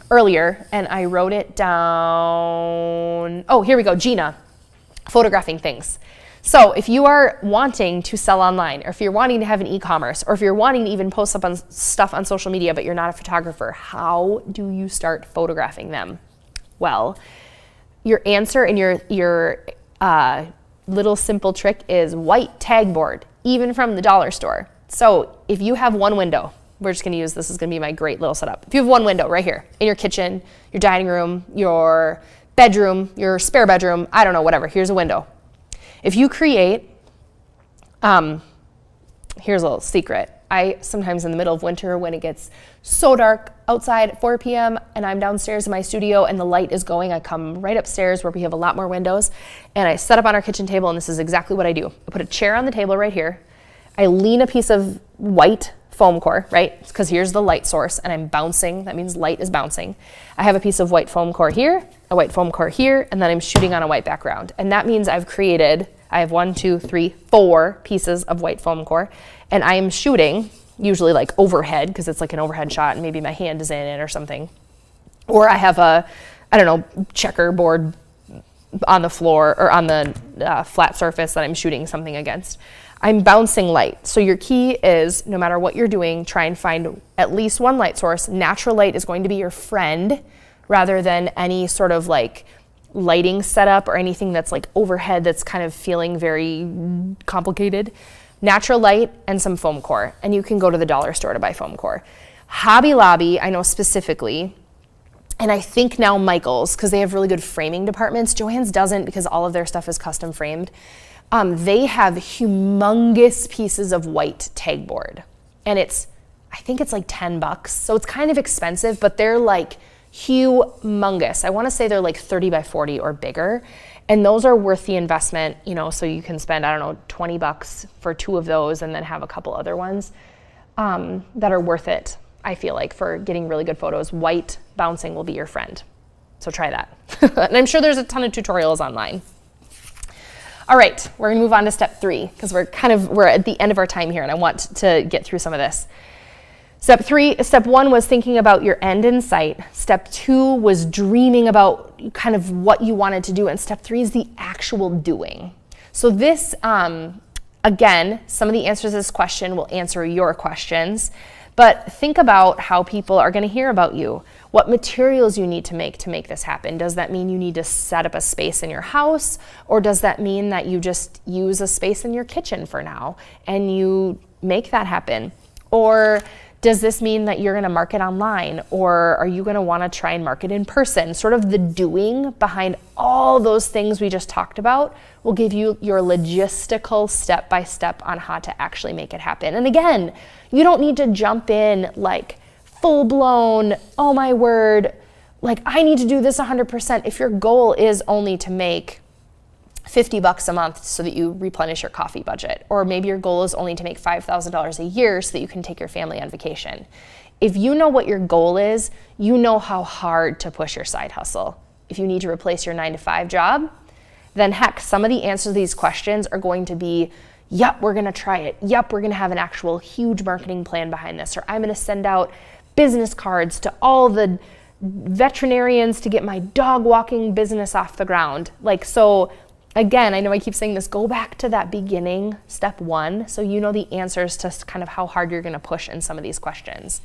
A: earlier, and I wrote it down. Oh, here we go. Gina, photographing things. So if you are wanting to sell online, or if you're wanting to have an e-commerce, or if you're wanting to even post up on stuff on social media, but you're not a photographer, how do you start photographing them? Well, your answer and your little simple trick is white tag board, even from the dollar store. So if you have one window, we're just going to use this is going to be my great little setup. If you have one window right here in your kitchen, your dining room, your bedroom, your spare bedroom, I don't know, whatever, here's a window. If you create, here's a little secret. I sometimes in the middle of winter, when it gets so dark outside at 4 p.m. and I'm downstairs in my studio and the light is going, I come right upstairs where we have a lot more windows, and I set up on our kitchen table, and this is exactly what I do. I put a chair on the table right here. I lean a piece of white foam core, right? Because here's the light source, and I'm bouncing. That means light is bouncing. I have a piece of white foam core here, a white foam core here, and then I'm shooting on a white background. And that means I have 1, 2, 3, 4 pieces of white foam core, and I am shooting usually like overhead, because it's like an overhead shot and maybe my hand is in it or something. Or I have a, checkerboard on the floor or on the flat surface that I'm shooting something against. I'm bouncing light. So your key is, no matter what you're doing, try and find at least one light source. Natural light is going to be your friend, rather than any sort of like lighting setup or anything that's like overhead that's kind of feeling very complicated. Natural light and some foam core. And you can go to the dollar store to buy foam core. Hobby Lobby, I know specifically, and I think now Michael's, because they have really good framing departments. Joann's doesn't, because all of their stuff is custom framed. They have humongous pieces of white tag board. and I think it's like $10. So it's kind of expensive, but they're like humongous. I want to say they're like 30 by 40 or bigger. And those are worth the investment, you know, so you can spend, I don't know, $20 for 2 of those and then have a couple other ones that are worth it, I feel like, for getting really good photos. White bouncing will be your friend. So try that. And I'm sure there's a ton of tutorials online. All right, we're gonna move on to step 3 because we're at the end of our time here and I want to get through some of this. Step 1 was thinking about your end in sight. Step 2 was dreaming about kind of what you wanted to do. And step 3 is the actual doing. So this, again, some of the answers to this question will answer your questions, but think about how people are going to hear about you, what materials you need to make this happen. Does that mean you need to set up a space in your house, or does that mean that you just use a space in your kitchen for now and you make that happen? Or does this mean that you're going to market online, or are you going to want to try and market in person? Sort of the doing behind all those things we just talked about will give you your logistical step-by-step on how to actually make it happen. And again, you don't need to jump in like full-blown, oh my word, like I need to do this 100%. If your goal is only to make $50 a month so that you replenish your coffee budget, or maybe your goal is only to make $5,000 a year so that you can take your family on vacation. If you know what your goal is, you know how hard to push your side hustle. If you need to replace your 9-to-5 job, then heck, some of the answers to these questions are going to be, yep, we're gonna try it. Yep, we're gonna have an actual huge marketing plan behind this, or I'm gonna send out business cards to all the veterinarians to get my dog walking business off the ground. Like, so again, I know I keep saying this, go back to that beginning, step 1, so you know the answers to kind of how hard you're gonna push in some of these questions.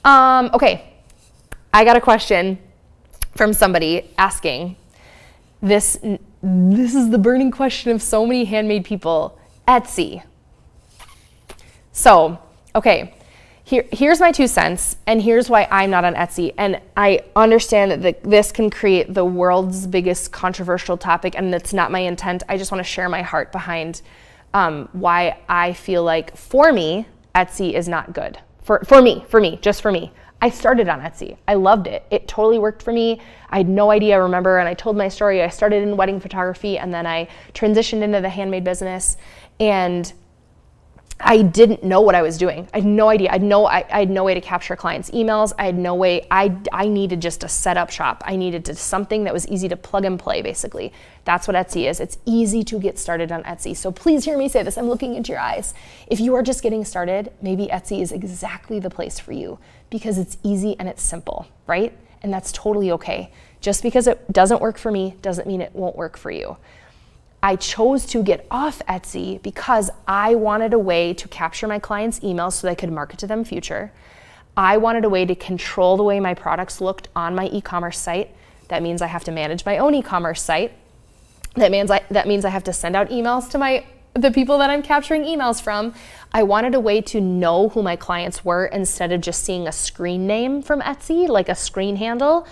A: Okay, I got a question from somebody asking, this is the burning question of so many handmade people, Etsy. So, okay, here's my 2 cents, and here's why I'm not on Etsy. And I understand that this can create the world's biggest controversial topic, and that's not my intent. I just want to share my heart behind why I feel like, for me, Etsy is not good. For me, just for me. I started on Etsy. I loved it. It totally worked for me. I had no idea, I remember, and I told my story. I started in wedding photography, and then I transitioned into the handmade business, and I didn't know what I was doing. I had no idea. I had no way to capture clients' emails. I had no way. I needed just a setup shop. I needed something that was easy to plug and play, basically. That's what Etsy is. It's easy to get started on Etsy. So please hear me say this. I'm looking into your eyes. If you are just getting started, maybe Etsy is exactly the place for you because it's easy and it's simple, right? And that's totally okay. Just because it doesn't work for me doesn't mean it won't work for you. I chose to get off Etsy because I wanted a way to capture my clients' emails so that I could market to them in future. I wanted a way to control the way my products looked on my e-commerce site. That means I have to manage my own e-commerce site. That means I have to send out emails to the people that I'm capturing emails from. I wanted a way to know who my clients were instead of just seeing a screen name from Etsy, like a screen handle.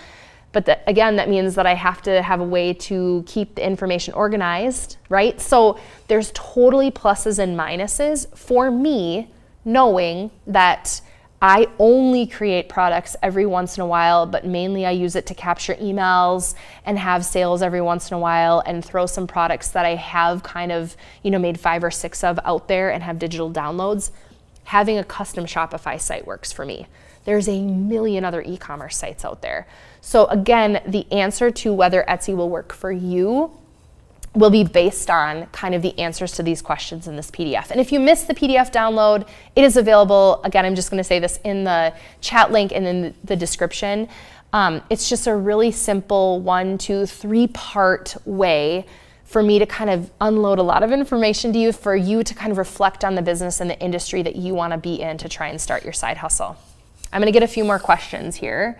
A: But again, that means that I have to have a way to keep the information organized, right? So there's totally pluses and minuses for me knowing that I only create products every once in a while, but mainly I use it to capture emails and have sales every once in a while and throw some products that I have kind of, made 5 or 6 of out there and have digital downloads. Having a custom Shopify site works for me. There's a million other e-commerce sites out there. So again, the answer to whether Etsy will work for you will be based on kind of the answers to these questions in this PDF. And if you missed the PDF download, it is available. Again, I'm just going to say this in the chat link and in the description. It's just a really simple 1, 2, 3-part way for me to kind of unload a lot of information to you, for you to kind of reflect on the business and the industry that you want to be in to try and start your side hustle. I'm going to get a few more questions here.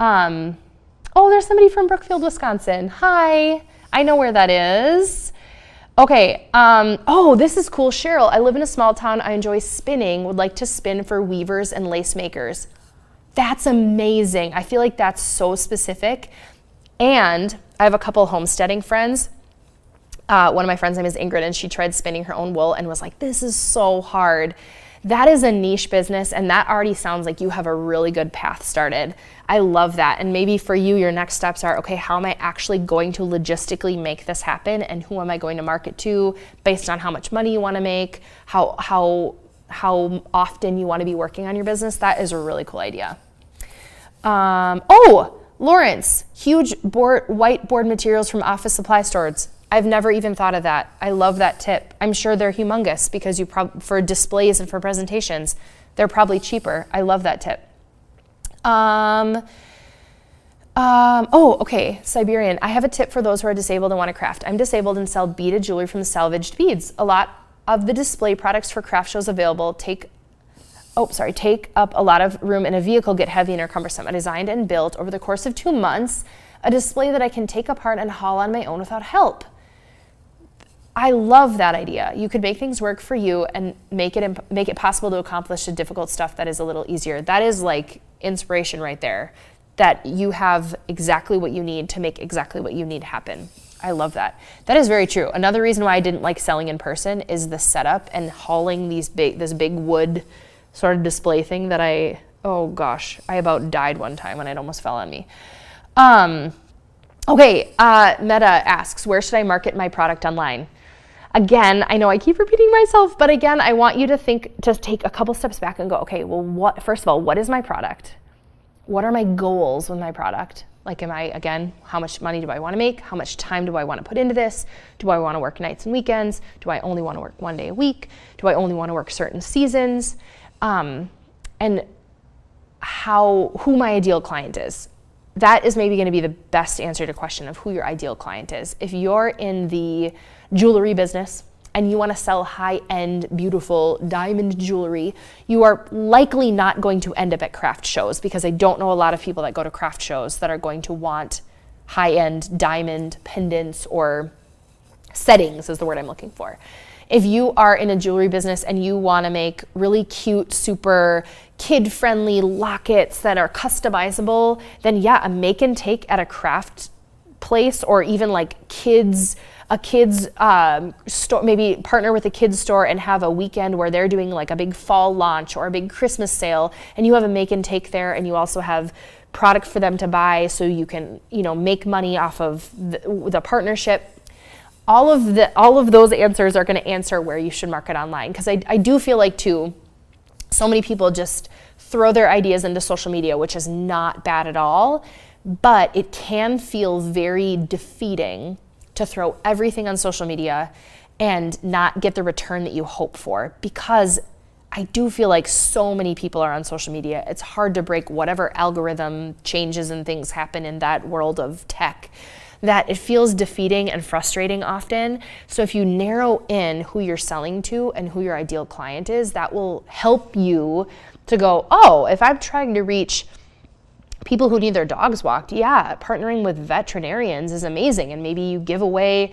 A: There's somebody from Brookfield, Wisconsin. Hi, I know where that is. Okay, this is cool. Cheryl, I live in a small town. I enjoy spinning, would like to spin for weavers and lace makers. That's amazing. I feel like that's so specific. And I have a couple homesteading friends. One of my friends' name is Ingrid, and she tried spinning her own wool and was like, this is so hard. That is a niche business, and that already sounds like you have a really good path started. I love that. And maybe for you, your next steps are, okay, how am I actually going to logistically make this happen, and who am I going to market to based on how much money you want to make, how often you want to be working on your business. That is a really cool idea. Lawrence, huge whiteboard materials from office supply stores. I've never even thought of that. I love that tip. I'm sure they're humongous because for displays and for presentations, they're probably cheaper. I love that tip. Okay, Siberian. I have a tip for those who are disabled and want to craft. I'm disabled and sell beaded jewelry from salvaged beads. A lot of the display products for craft shows available take up a lot of room in a vehicle, get heavy and are cumbersome. I designed and built over the course of 2 months a display that I can take apart and haul on my own without help. I love that idea. You could make things work for you and make it possible to accomplish the difficult stuff that is a little easier. That is like inspiration right there, that you have exactly what you need to make exactly what you need happen. I love that. That is very true. Another reason why I didn't like selling in person is the setup and hauling this big wood sort of display thing that I about died one time when it almost fell on me. Meta asks, where should I market my product online? Again, I know I keep repeating myself, but again, I want you to take a couple steps back and go, okay, well, first of all, what is my product? What are my goals with my product? Like, how much money do I want to make? How much time do I want to put into this? Do I want to work nights and weekends? Do I only want to work 1 day a week? Do I only want to work certain seasons? And who my ideal client is. That is maybe going to be the best answer to the question of who your ideal client is. If you're in the jewelry business and you want to sell high-end, beautiful diamond jewelry, you are likely not going to end up at craft shows, because I don't know a lot of people that go to craft shows that are going to want high-end diamond pendants or settings is the word I'm looking for. If you are in a jewelry business and you want to make really cute, super kid-friendly lockets that are customizable, then yeah, a make and take at a craft place, or even like a kids store, maybe partner with a kids store and have a weekend where they're doing like a big fall launch or a big Christmas sale, and you have a make and take there, and you also have product for them to buy so you can, make money off of the partnership. All of those answers are going to answer where you should market online, because I do feel like too, so many people just throw their ideas into social media, which is not bad at all, but it can feel very defeating to throw everything on social media and not get the return that you hope for, because I do feel like so many people are on social media. It's hard to break whatever algorithm changes and things happen in that world of tech, that it feels defeating and frustrating often. So if you narrow in who you're selling to and who your ideal client is, that will help you to go, if I'm trying to reach people who need their dogs walked, partnering with veterinarians is amazing. And maybe you give away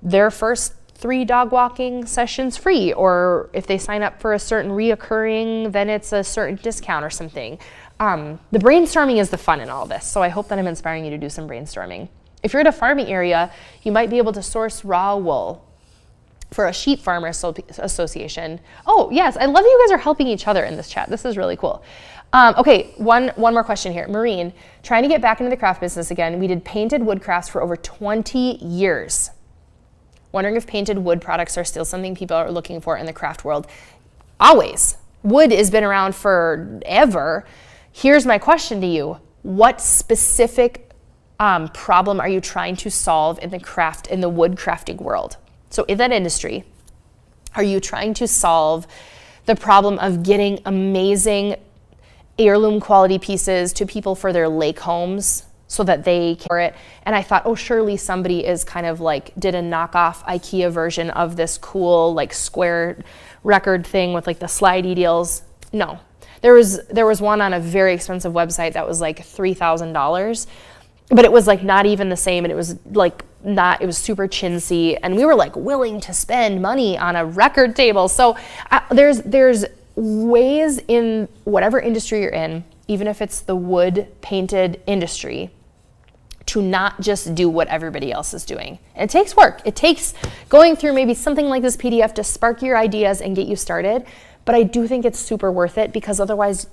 A: their first 3 dog walking sessions free, or if they sign up for a certain reoccurring, then it's a certain discount or something. The brainstorming is the fun in all this. So I hope that I'm inspiring you to do some brainstorming. If you're in a farming area, you might be able to source raw wool for a sheep farmer association. Oh, yes, I love that you guys are helping each other in this chat. This is really cool. One more question here. Maureen, trying to get back into the craft business again. We did painted wood crafts for over 20 years. Wondering if painted wood products are still something people are looking for in the craft world. Always. Wood has been around forever. Here's my question to you. What specific problem are you trying to solve in the wood crafting world? So in that industry, are you trying to solve the problem of getting amazing heirloom quality pieces to people for their lake homes so that they can wear it? And I thought, surely somebody is kind of like did a knockoff IKEA version of this cool like square record thing with like the slidey deals. No, there was one on a very expensive website that was like $3,000. But it was like not even the same, and it was it was super chintzy, and we were like willing to spend money on a record table. So there's ways in whatever industry you're in, even if it's the wood painted industry, to not just do what everybody else is doing. And it takes work. It takes going through maybe something like this PDF to spark your ideas and get you started. But I do think it's super worth it, because otherwise,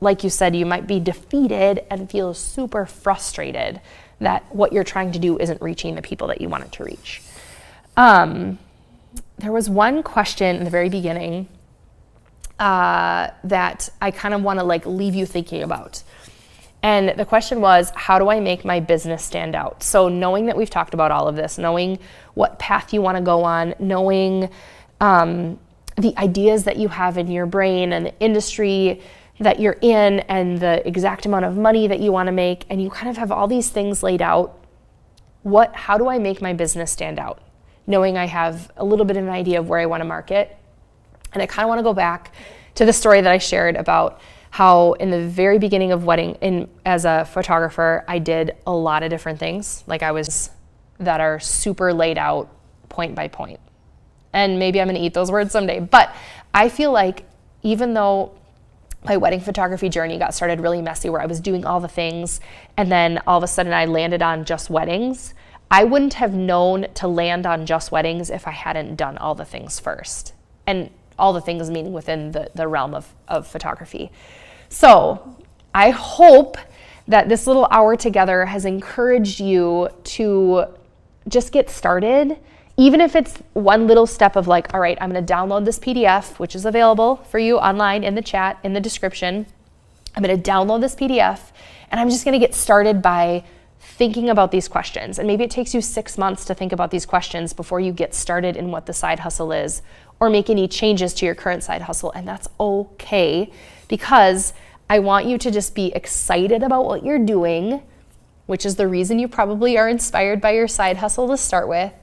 A: like you said, you might be defeated and feel super frustrated that what you're trying to do isn't reaching the people that you want it to reach. There was one question in the very beginning that I kind of want to like leave you thinking about. And the question was, how do I make my business stand out? So knowing that we've talked about all of this, knowing what path you want to go on, knowing the ideas that you have in your brain and the industry that you're in and the exact amount of money that you want to make, and you kind of have all these things laid out, how do I make my business stand out? Knowing I have a little bit of an idea of where I want to market. And I kind of want to go back to the story that I shared about how in the very beginning of as a photographer, I did a lot of different things. Like that are super laid out point by point. And maybe I'm going to eat those words someday. But I feel like even though my wedding photography journey got started really messy, where I was doing all the things, and then all of a sudden I landed on just weddings, I wouldn't have known to land on just weddings if I hadn't done all the things first. And all the things meaning within the realm of photography. So I hope that this little hour together has encouraged you to just get started, even if it's one little step of like, all right, I'm going to download this PDF, which is available for you online in the chat, in the description. I'm going to download this PDF, and I'm just going to get started by thinking about these questions. And maybe it takes you 6 months to think about these questions before you get started in what the side hustle is, or make any changes to your current side hustle. And that's okay, because I want you to just be excited about what you're doing, which is the reason you probably are inspired by your side hustle to start with.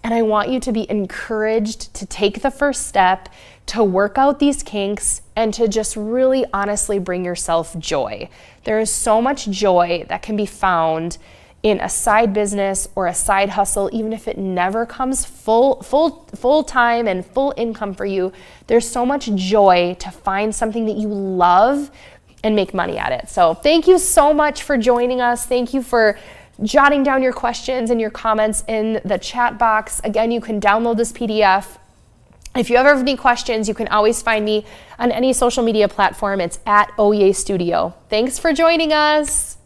A: And I want you to be encouraged to take the first step, to work out these kinks, and to just really honestly bring yourself joy. There is so much joy that can be found in a side business or a side hustle, even if it never comes full time and full income for you. There's so much joy to find something that you love and make money at it. So thank you so much for joining us. Thank you for jotting down your questions and your comments in the chat box. Again, you can download this PDF. If you ever have any questions, you can always find me on any social media platform. It's at OEA Studio. Thanks for joining us.